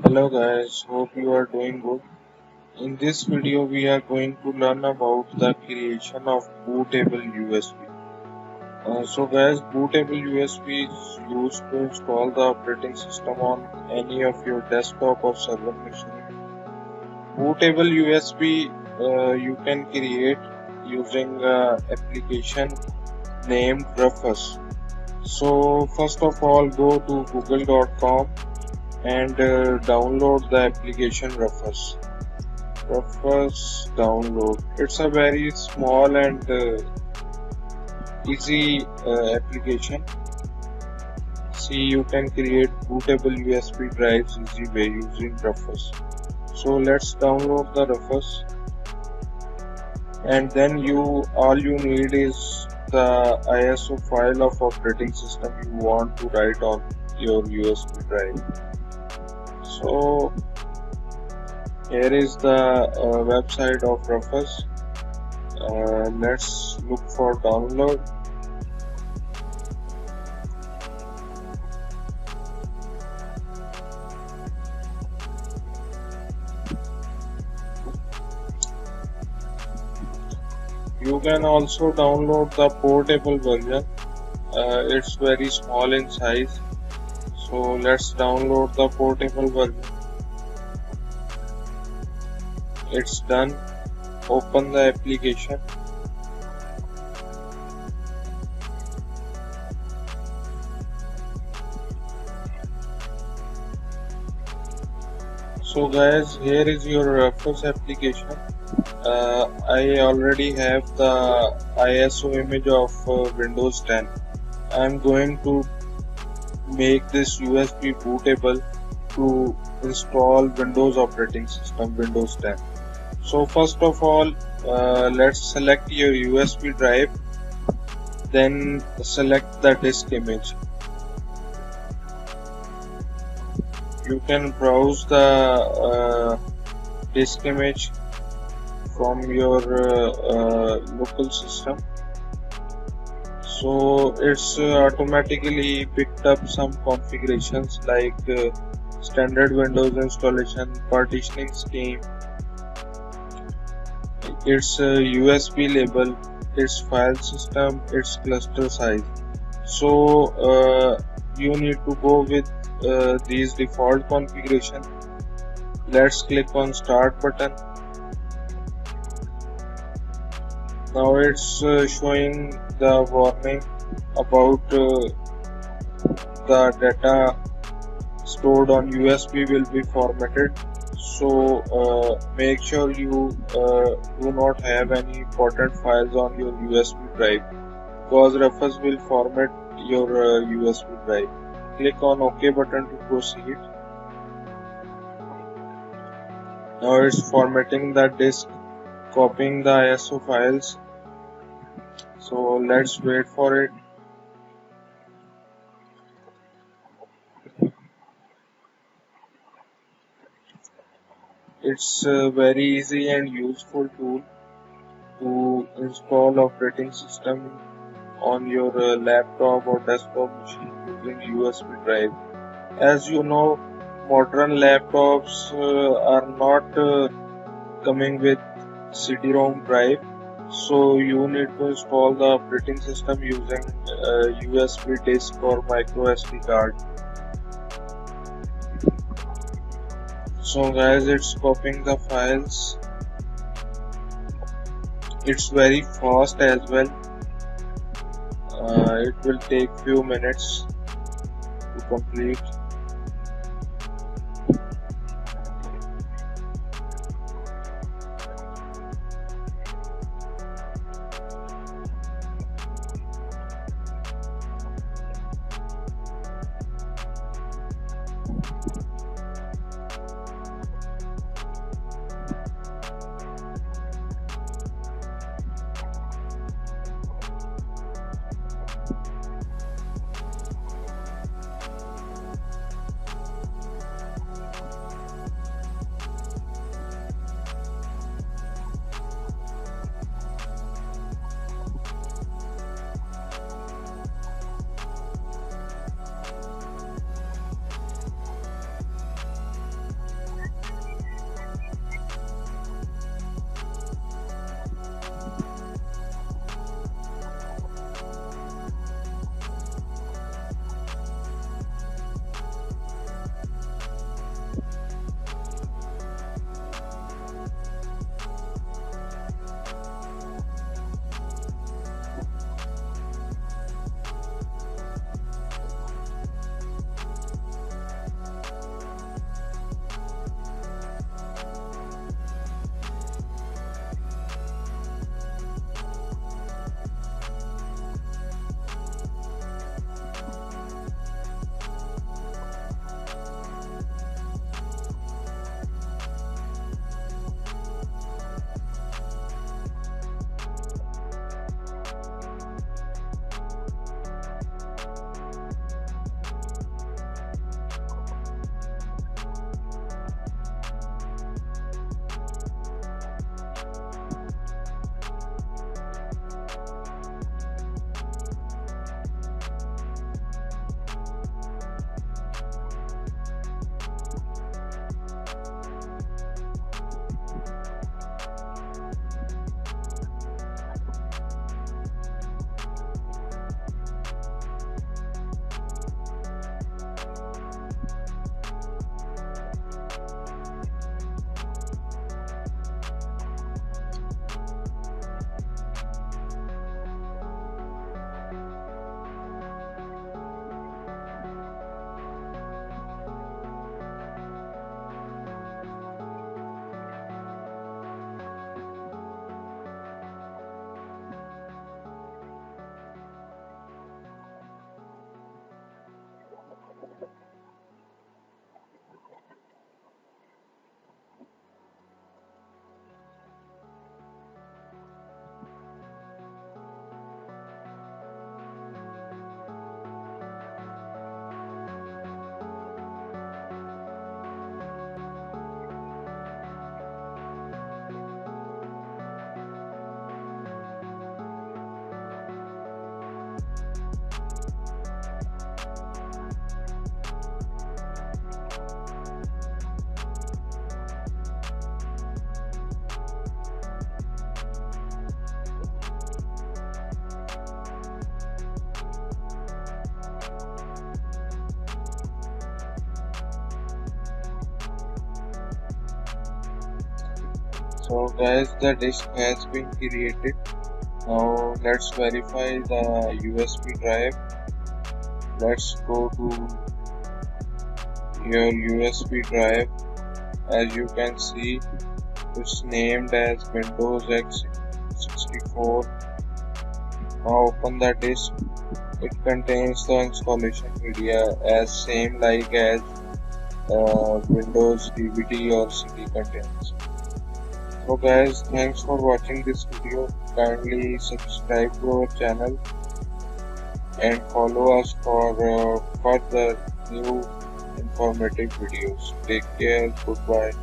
Hello guys, hope you are doing good. In this video we are going to learn about the creation of bootable USB. So guys, bootable USB is used to install the operating system on any of your desktop or server machine. Bootable USB you can create using application named Rufus. So first of all go to google.com and download the application Rufus. Rufus download. It's a very small and easy application. See, you can create bootable USB drives easy way using Rufus. So let's download the Rufus, and then all you need is the ISO file of operating system you want to write on your USB drive. So here is the website of Rufus. Let's look for download. You can also download the portable version. It's very small in size. So let's download the portable version. It's done. Open the application. So guys, here is your first application. I already have the ISO image of Windows 10. I'm going to make this USB bootable to install Windows operating system Windows 10. So first of all, let's select your USB drive, then select the disk image. You can browse the disk image from your local system. So it's automatically picked up some configurations like standard Windows installation, partitioning scheme, its USB label, its file system, its cluster size. So you need to go with these default configuration. Let's click on start button. Now it's showing the warning about the data stored on USB will be formatted. So make sure you do not have any important files on your USB drive, because Rufus will format your USB drive. Click on OK button to proceed. Now it's formatting the disk, copying the ISO files. So let's wait for it. It's a very easy and useful tool to install operating system on your laptop or desktop machine using USB drive. As you know, modern laptops are not coming with CD-ROM drive, so you need to install the operating system using USB disk or micro SD card. So guys, it's copying the files. It's very fast as well. It will take few minutes to complete. So guys, the disk has been created. Now let's verify the USB drive. Let's go to your USB drive. As you can see, it's named as Windows X64. Now open the disk. It contains the installation media as same like as Windows DVD or CD contains. So guys, thanks for watching this video. Kindly subscribe to our channel and follow us for further new informative videos. Take care. Goodbye.